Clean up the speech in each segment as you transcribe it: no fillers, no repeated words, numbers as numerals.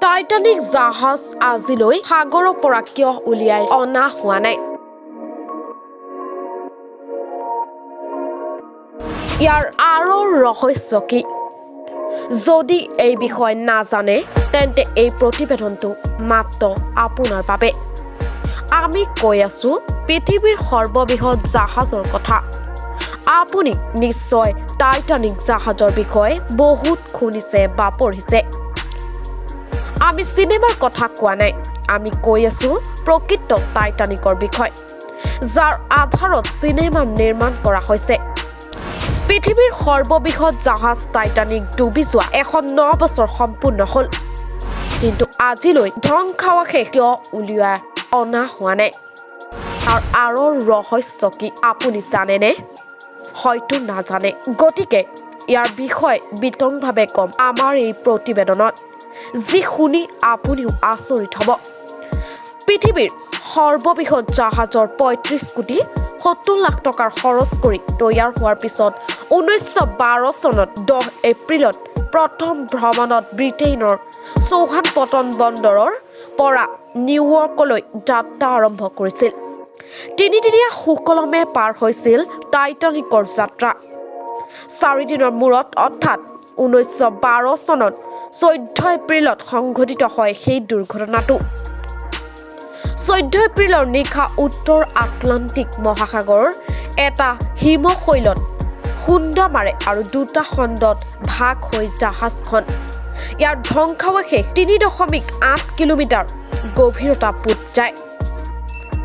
Titanic জাহাজ আজিলৈ সাগৰৰ পৰা কিয় উলিয়াই অনা হোৱা নাই? ইয়াৰ আঁৰৰ ৰহস্য কি? যদি এই বিষয়ে নাজানে তেন্তে এই প্ৰতিবেদনটো মাত্ৰ আপোনাৰ বাবে। আমি কৈ আছো পৃথিৱীৰ সৰ্ববৃহৎ জাহাজৰ কথা। আপুনি নিশ্চয় টাইটানিক জাহাজৰ বিষয়ে বহুত শুনিছে বা পঢ়িছে। আমি চিনেমাৰ কথা কোৱা নাই, আমি কৈ আছো প্ৰকৃত টাইটানিকৰ বিষয়ে, যাৰ আধাৰত চিনেমা নিৰ্মাণ কৰা হৈছে। পৃথিৱীৰ সৰ্ববৃহৎ জাহাজ টাইটানিক ডুবি যোৱা 109 বছৰ সম্পূৰ্ণ হ'ল, কিন্তু আজিলৈ ধ্বংসাৱশেষ কিয় উলিয়াই অনা হোৱা নাই? তাৰ আঁৰৰ ৰহস্য কি আপুনি জানেনে? হয়তো নাজানে। গতিকে ইয়াৰ বিষয়ে বিতংভাৱে কম আমাৰ এই প্ৰতিবেদনত, যি শুনি আপুনিও আচৰিত হ'ব। পৃথিৱীৰ সৰ্ববৃহৎ জাহাজৰ 35 কোটি 70 লাখ টকাৰ খৰচ কৰি তৈয়াৰ হোৱাৰ পিছত 1912 চনত 10 এপ্ৰিলত প্ৰথম ভ্ৰমণত ব্ৰিটেইনৰ চৌহানপটন বন্দৰৰ পৰা নিউয়ৰ্কলৈ যাত্ৰা আৰম্ভ কৰিছিল। তিনিদিনীয়া সুকলমে পাৰ হৈছিল টাইটানিকৰ যাত্ৰা। 4 দিনৰ মূৰত অৰ্থাৎ 1912 চনত 14 এপ্ৰিলত সংঘটিত হয় সেই দুৰ্ঘটনাটো। 14 এপ্ৰিলৰ নিশা উত্তৰ আটলাণ্টিক মহাসাগৰৰ এটা হিমশৈলত খুন্দা মাৰে আৰু দুটা খণ্ডত ভাগ হৈ জাহাজখন। ইয়াৰ ধ্বংসাৱশেষ 3.8 কিলোমিটাৰ গভীৰতা পুত যায়।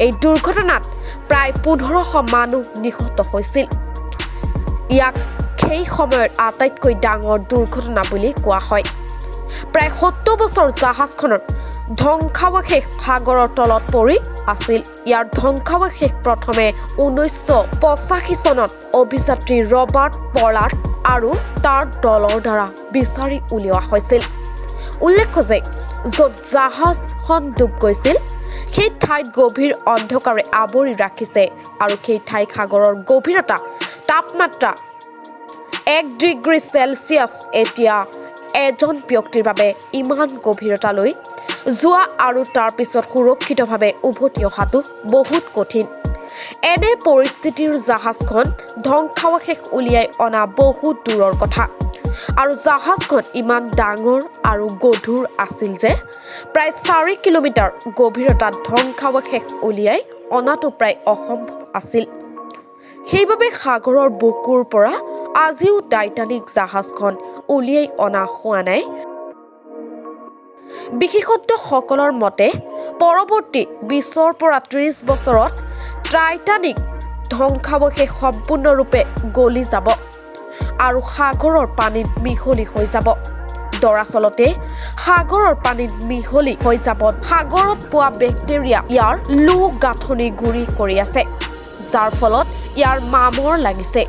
এই দুৰ্ঘটনাত প্ৰায় 1500 মানুহ নিহত হৈছিল। ইয়াক সেই সময়ৰ আটাইতকৈ ডাঙৰ দুৰ্ঘটনা বুলি কোৱা হয়। প্ৰায় 70 বছৰ জাহাজখনৰ ধ্বংসাৱশেষ সাগৰৰ তলত পৰি আছিল। ইয়াৰ ধ্বংসাৱশেষ প্ৰথমে 1985 চনত অভিযাত্ৰী ৰবাৰ্ট পলাৰ্ড আৰু তাৰ দলৰ দ্বাৰা বিচাৰি উলিওৱা হৈছিল। উল্লেখ্য যে য'ত জাহাজখন ডুব গৈছিল সেই ঠাইত গভীৰ অন্ধকাৰে আৱৰি ৰাখিছে আৰু সেই ঠাই সাগৰৰ গভীৰতা তাপমাত্ৰা 1 ডিগ্ৰী চেলছিয়াছ এতিয়া এজন ব্যক্তিৰ বাবে ইমান গভীৰতালৈ যোৱা আৰু তাৰ পিছত সুৰক্ষিতভাৱে উভতি অহাটো বহুত কঠিন। এনে পৰিস্থিতিৰ জাহাজখন ধ্বংসাৱশেষ উলিয়াই অনা বহুত দূৰৰ কথা, আৰু জাহাজখন ইমান ডাঙৰ আৰু গধুৰ আছিল যে প্ৰায় 4 কিলোমিটাৰ গভীৰতাত ধ্বংসাৱশেষ উলিয়াই অনাটো প্ৰায় অসম্ভৱ আছিল। সেইবাবে সাগৰৰ বুকুৰ পৰা আজিও টাইটানিক জাহাজখন উলিয়াই অনা হোৱা নাই। বিশেষজ্ঞসকলৰ মতে পৰৱৰ্তী 20 পৰা 30 বছৰত টাইটানিক ধ্বংসাৱশেষ সম্পূৰ্ণৰূপে গলি যাব আৰু সাগৰৰ পানীত মিহলি হৈ যাব। দৰাচলতে সাগৰৰ পানীত মিহলি হৈ যাব সাগৰত পোৱা বেক্টেৰিয়া ইয়াৰ লো গাঁথনি গুৰি কৰি আছে, যাৰ ফলত ইয়াৰ মামৰ লাগিছে।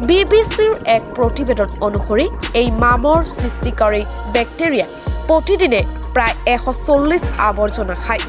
BBCৰ এক প্ৰতিবেদন অনুসৰি এই মামৰ সৃষ্টিকাৰী বেক্টেৰিয়া প্ৰতিদিনে প্ৰায় 140 আৱৰ্জনা খায়।